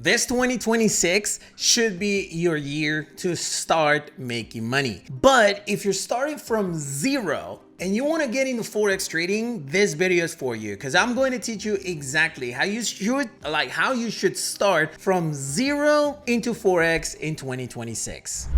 This 2026 should be your year to start making money. But if you're starting from zero and you want to get into Forex trading, this video is for you because I'm going to teach you exactly how you should start from zero into Forex in 2026.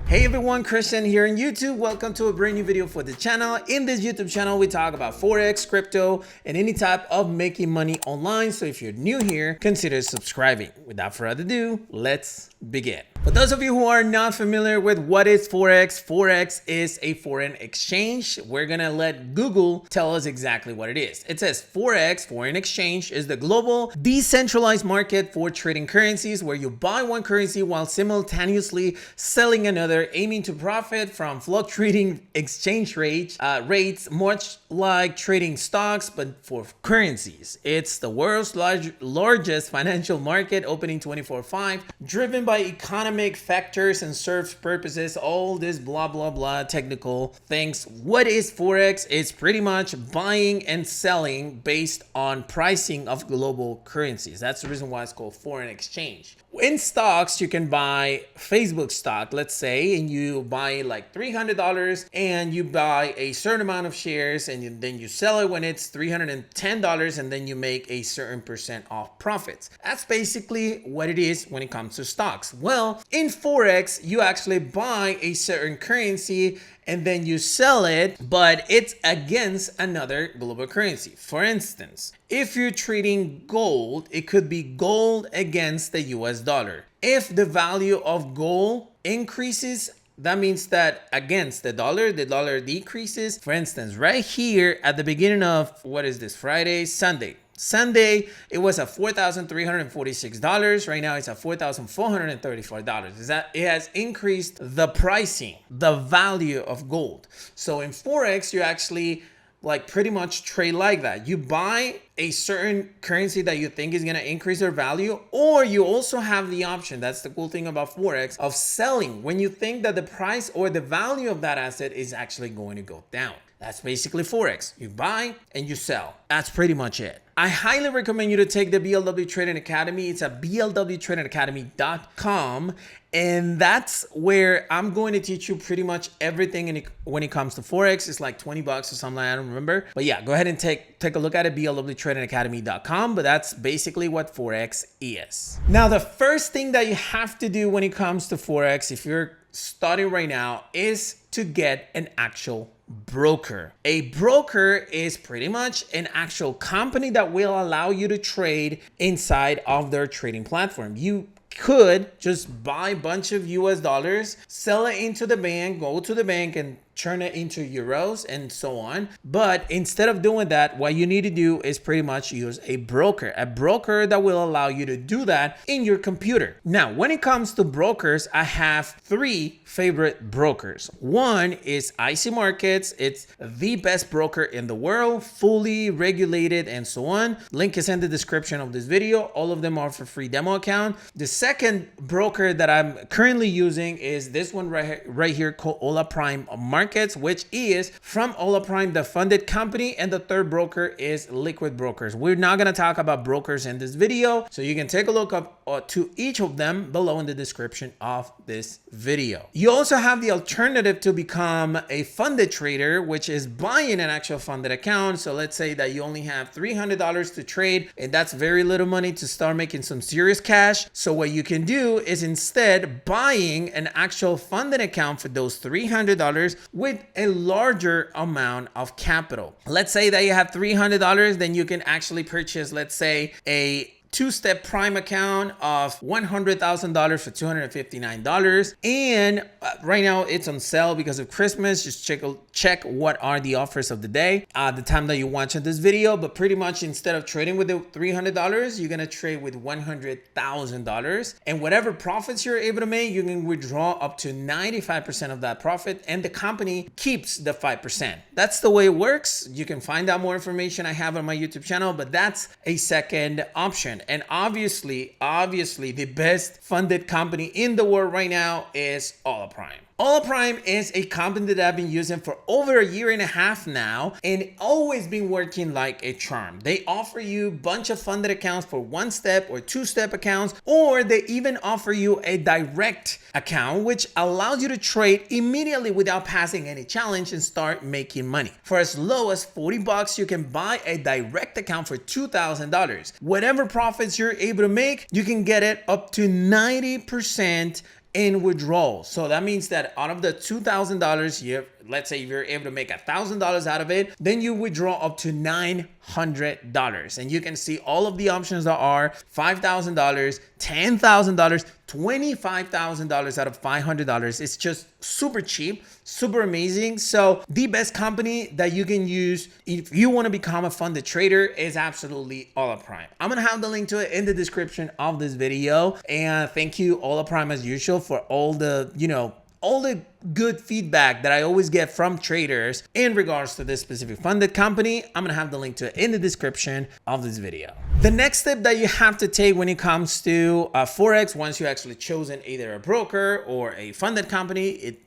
Hey everyone, Christian here on YouTube. Welcome to a brand new video for the channel. In this YouTube channel, we talk about Forex, crypto, and any type of making money online. So if you're new here, consider subscribing. Without further ado, let's begin. For those of you who are not familiar with what is Forex, Forex is a foreign exchange. We're gonna let Google tell us exactly what it is. It says Forex, foreign exchange, is the global decentralized market for trading currencies where you buy one currency while simultaneously selling another, aiming to profit from fluctuating exchange rates, much like trading stocks, but for currencies. It's the world's largest financial market, opening 24/5, driven by economic factors and serves purposes, all this blah blah blah technical things. What is Forex? It's pretty much buying and selling based on pricing of global currencies. That's the reason why it's called foreign exchange. In stocks, you can buy Facebook stock, let's say, and you buy like $300 and you buy a certain amount of shares and then you sell it when it's $310 and then you make a certain percent off profits. That's basically what it is when it comes to stocks. Well, in Forex, you actually buy a certain currency and then you sell it, but it's against another global currency. For instance, if you're trading gold, it could be gold against the US dollar. If the value of gold increases, that means that against the dollar decreases. For instance, right here at the beginning of, what is this, Sunday, it was at $4,346. Right now it's at $4,434. Is that it has increased the pricing, the value of gold. So in Forex, you actually pretty much trade like that. You buy a certain currency that you think is going to increase their value, or you also have the option, that's the cool thing about Forex, of selling when you think that the price or the value of that asset is actually going to go down. That's basically Forex. You buy and you sell. That's pretty much it. I highly recommend you to take the BLW Trading Academy. It's at blwtradingacademy.com. And that's where I'm going to teach you pretty much everything when it comes to Forex. It's like $20 or something, I don't remember. But yeah, go ahead and take a look at it, blwtradingacademy.com. But that's basically what Forex is. Now, the first thing that you have to do when it comes to Forex, if you're starting right now, is to get an actual broker. A broker is pretty much an actual company that will allow you to trade inside of their trading platform. You could just buy a bunch of US dollars, sell it into the bank, go to the bank and turn it into euros and so on. But instead of doing that, what you need to do is pretty much use a broker that will allow you to do that in your computer. Now, when it comes to brokers, I have three favorite brokers. One is IC Markets. It's the best broker in the world, fully regulated and so on. Link is in the description of this video. All of them are for free demo account. The second broker that I'm currently using is this one right here called Ola Prime Markets, which is from Ola Prime, the funded company. And the third broker is Liquid Brokers. We're not going to talk about brokers in this video, so you can take a look up to each of them below in the description of this video. You also have the alternative to become a funded trader, which is buying an actual funded account. So let's say that you only have $300 to trade, and that's very little money to start making some serious cash. So what you can do is instead buying an actual funded account for those $300 with a larger amount of capital. Let's say that you have $300, then you can actually purchase, let's say, a two-step prime account of $100,000 for $259. And right now it's on sale because of Christmas. Just check what are the offers of the day, the time that you're watching this video. But pretty much instead of trading with the $300, you're gonna trade with $100,000. And whatever profits you're able to make, you can withdraw up to 95% of that profit, and the company keeps the 5%. That's the way it works. You can find out more information I have on my YouTube channel, but that's a second option. And obviously, the best funded company in the world right now is Prime. Prime is a company that I've been using for over a year and a half now, and always been working like a charm. They offer you a bunch of funded accounts for 1-step or 2-step accounts, or they even offer you a direct account, which allows you to trade immediately without passing any challenge and start making money. For as low as $40, you can buy a direct account for $2,000. Whatever profits you're able to make, you can get it up to 90% in withdrawal. So that means that out of the $2,000, let's say if you're able to make $1,000 out of it, then you withdraw up to $900. And you can see all of the options that are $5,000, $10,000, $25,000 out of $500. It's just super cheap, super amazing. So the best company that you can use if you want to become a funded trader is absolutely Prime. I'm going to have the link to it in the description of this video. And thank you Prime as usual for all the, all the good feedback that I always get from traders in regards to this specific funded company. I'm gonna have the link to it in the description of this video. The next step that you have to take when it comes to Forex, once you actually chosen either a broker or a funded company,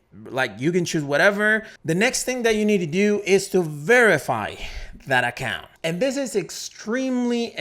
you can choose whatever. The next thing that you need to do is to verify that account. And this is extremely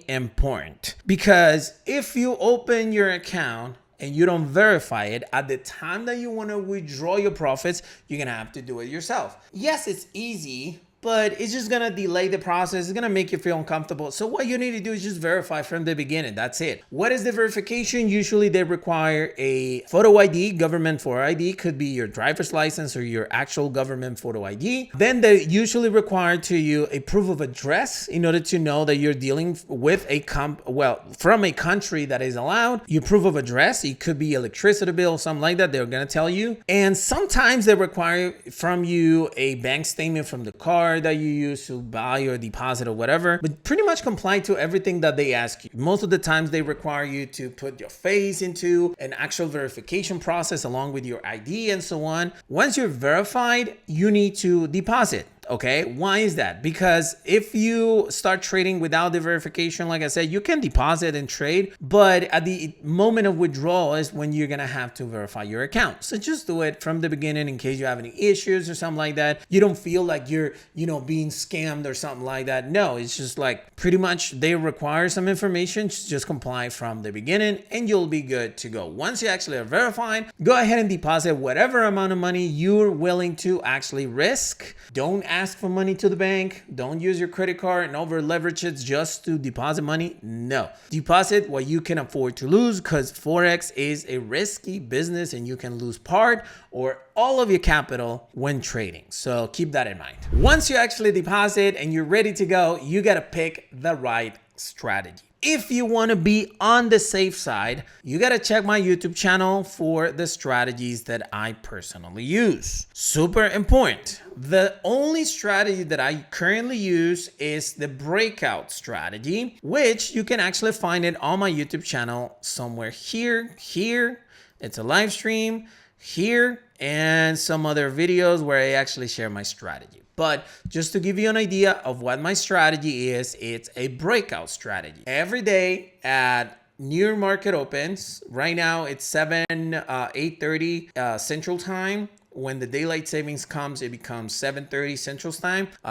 important, because if you open your account and you don't verify it, at the time that you want to withdraw your profits, you're gonna have to do it yourself. Yes, it's easy, but it's just gonna delay the process. It's gonna make you feel uncomfortable. So what you need to do is just verify from the beginning. That's it. What is the verification? Usually they require a photo ID, government photo ID, could be your driver's license or your actual government photo ID. Then they usually require to you a proof of address in order to know that you're dealing with from a country that is allowed. Your proof of address, it could be electricity bill, something like that, they're gonna tell you. And sometimes they require from you a bank statement from the card that you use to buy or deposit or whatever, but pretty much comply to everything that they ask you. Most of the times they require you to put your face into an actual verification process along with your ID and so on. Once you're verified, you need to deposit. Okay, why is that? Because if you start trading without the verification, like I said, you can deposit and trade, but at the moment of withdrawal is when you're gonna have to verify your account. So just do it from the beginning in case you have any issues or something like that. You don't feel like you're, being scammed or something like that. No, it's just like pretty much they require some information. Just comply from the beginning and you'll be good to go. Once you actually are verified, go ahead and deposit whatever amount of money you're willing to actually risk. Don't ask for money to the bank. Don't use your credit card and over leverage it just to deposit money. No, deposit what you can afford to lose, because Forex is a risky business and you can lose part or all of your capital when trading. So keep that in mind. Once you actually deposit and you're ready to go, you got to pick the right strategy. If you want to be on the safe side, you got to check my YouTube channel for the strategies that I personally use. Super important. The only strategy that I currently use is the breakout strategy, which you can actually find it on my YouTube channel somewhere here. It's a live stream here and some other videos where I actually share my strategy. But just to give you an idea of what my strategy is, it's a breakout strategy. Every day at New York market opens, right now it's 8:30 Central Time. When the daylight savings comes, it becomes 7:30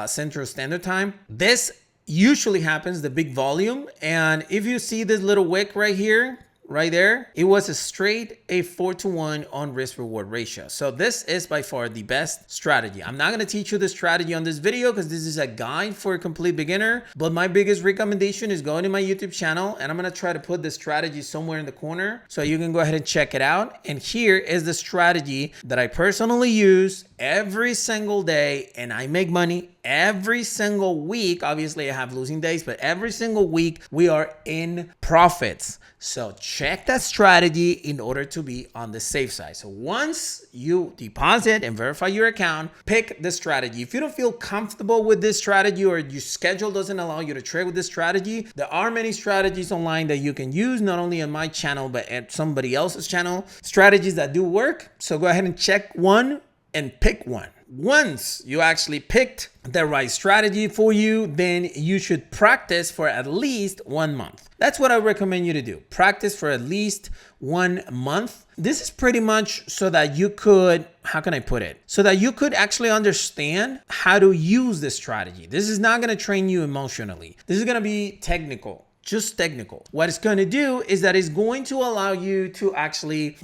Central Standard Time. This usually happens, the big volume. And if you see this little wick right here, right there, it was a 4-to-1 on risk reward ratio. So this is by far the best strategy. I'm not going to teach you the strategy on this video because this is a guide for a complete beginner, but my biggest recommendation is going to my YouTube channel, and I'm going to try to put the strategy somewhere in the corner so you can go ahead and check it out. And here is the strategy that I personally use every single day, and I make money every single week. Obviously I have losing days, but every single week we are in profits. So check that strategy in order to be on the safe side. So once you deposit and verify your account, pick the strategy. If you don't feel comfortable with this strategy or your schedule doesn't allow you to trade with this strategy, there are many strategies online that you can use, not only on my channel, but at somebody else's channel, strategies that do work. So go ahead and check one and pick one. Once you actually picked the right strategy for you, then you should practice for at least 1 month. That's what I recommend you to do. Practice for at least 1 month. This is pretty much so that you could, how can I put it? So that you could actually understand how to use this strategy. This is not going to train you emotionally. This is going to be technical. Just technical. What it's going to do is that it's going to allow you to actually,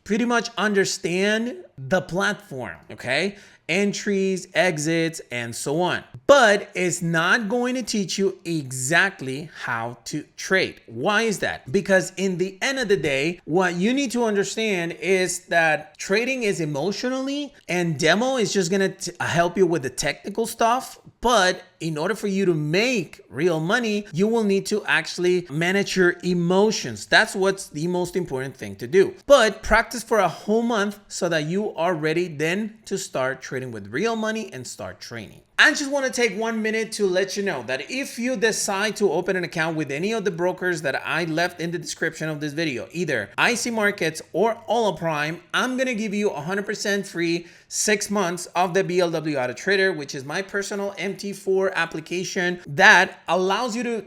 pretty much understand the platform, okay? Entries, exits, and so on. But it's not going to teach you exactly how to trade. Why is that? Because in the end of the day, what you need to understand is that trading is emotionally, and demo is just gonna help you with the technical stuff. But in order for you to make real money, you will need to actually manage your emotions. That's what's the most important thing to do. But practice for a whole month so that you are ready then to start trading with real money and start training. I just want to take 1 minute to let you know that if you decide to open an account with any of the brokers that I left in the description of this video, either IC Markets or All Prime, I'm going to give you 100% free 6 months of the BLW Auto Trader, which is my personal MT4 application that allows you to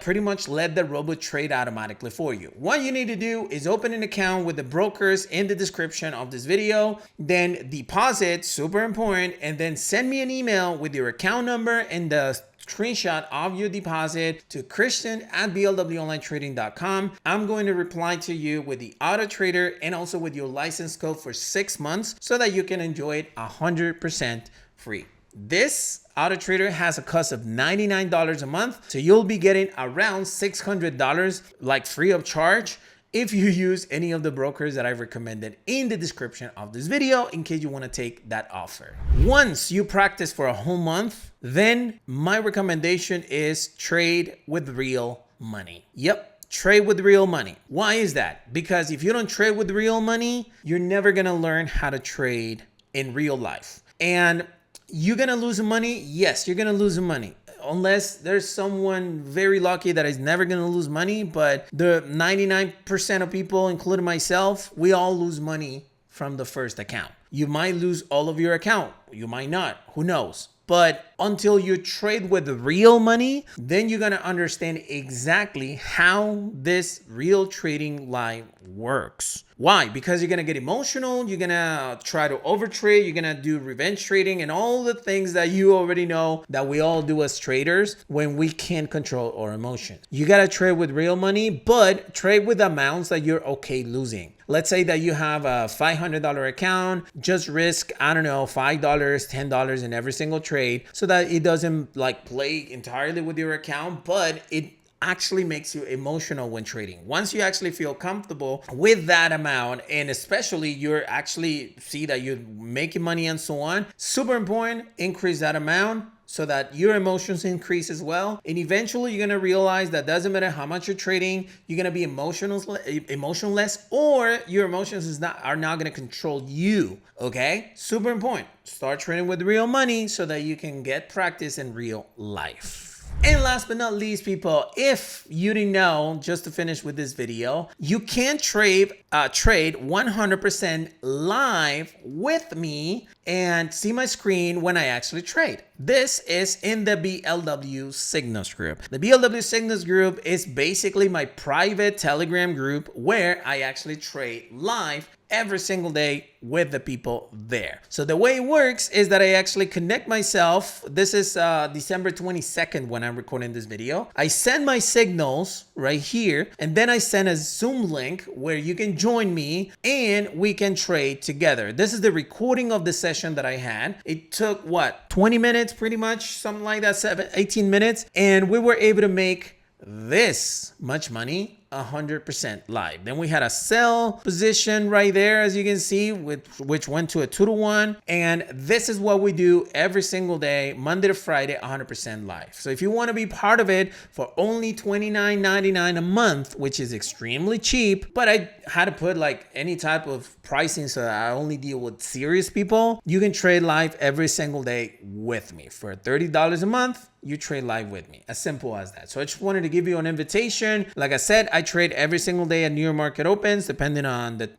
pretty much let the robot trade automatically for you. What you need to do is open an account with the brokers in the description of this video, then deposit, super important, and then send me an email with your account number and the screenshot of your deposit to christian@blwonlinetrading.com. I'm going to reply to you with the auto trader and also with your license code for 6 months so that you can enjoy it 100% free. This auto trader has a cost of $99 a month, so you'll be getting around $600 free of charge if you use any of the brokers that I've recommended in the description of this video in case you want to take that offer. Once you practice for a whole month, then my recommendation is trade with real money. Yep, trade with real money. Why is that? Because if you don't trade with real money, you're never going to learn how to trade in real life. And you're going to lose money. Yes, you're going to lose money. Unless there's someone very lucky that is never going to lose money. But the 99% of people, including myself, we all lose money from the first account. You might lose all of your account. You might not. Who knows? But until you trade with real money, then you're going to understand exactly how this real trading life works. Why? Because you're going to get emotional. You're going to try to overtrade. You're going to do revenge trading and all the things that you already know that we all do as traders when we can't control our emotions. You got to trade with real money, but trade with amounts that you're okay losing. Let's say that you have a $500 account, just risk, I don't know, $5, $10 in every single trade so that it doesn't play entirely with your account, but it actually makes you emotional when trading. Once you actually feel comfortable with that amount, and especially you're actually see that you're making money and so on, super important, increase that amount so that your emotions increase as well. And eventually you're gonna realize that doesn't matter how much you're trading, you're gonna be emotionless, or your emotions are not gonna control you, okay? Super important. Start trading with real money so that you can get practice in real life. And last but not least, people, if you didn't know, just to finish with this video, you can trade 100% live with me and see my screen when I actually trade. This is in the BLW Signals Group. The BLW Signals Group is basically my private Telegram group where I actually trade live every single day with the people there. So the way it works is that I actually connect myself. This is December 22nd when I'm recording this video. I send my signals right here, and then I send a Zoom link where you can join me and we can trade together. This is the recording of the session that I had. It took 20 minutes, pretty much, something like that, 18 minutes. And we were able to make this much money 100% live. Then we had a sell position right there, as you can see, which went to a 2-to-1. And this is what we do every single day, Monday to Friday, 100% live. So if you want to be part of it for only $29.99 a month, which is extremely cheap, but I had to put any type of pricing so that I only deal with serious people, you can trade live every single day with me. For $30 a month, you trade live with me. As simple as that. So I just wanted to give you an invitation. Like I said, I trade every single day at New York market opens, depending on the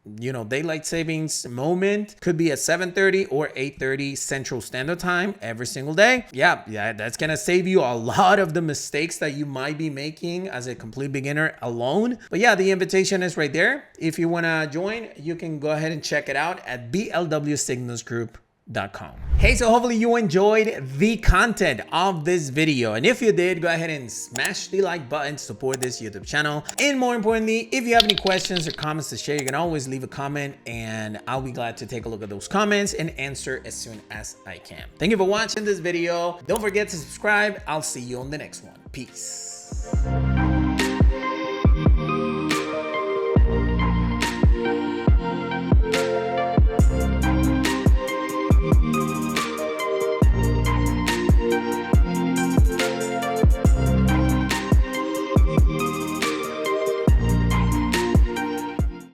daylight savings moment. Could be at 7:30 or 8:30 Central Standard Time every single day. Yeah, that's gonna save you a lot of the mistakes that you might be making as a complete beginner alone. But yeah, the invitation is right there. If you wanna join, you can go ahead and check it out at BLWSignalsGroup.com. Hey, so hopefully you enjoyed the content of this video, and if you did, go ahead and smash the like button to support this YouTube channel. And more importantly, if you have any questions or comments to share, you can always leave a comment and I'll be glad to take a look at those comments and answer as soon as I can. Thank you for watching this video. Don't forget to subscribe. I'll see you on the next one. Peace.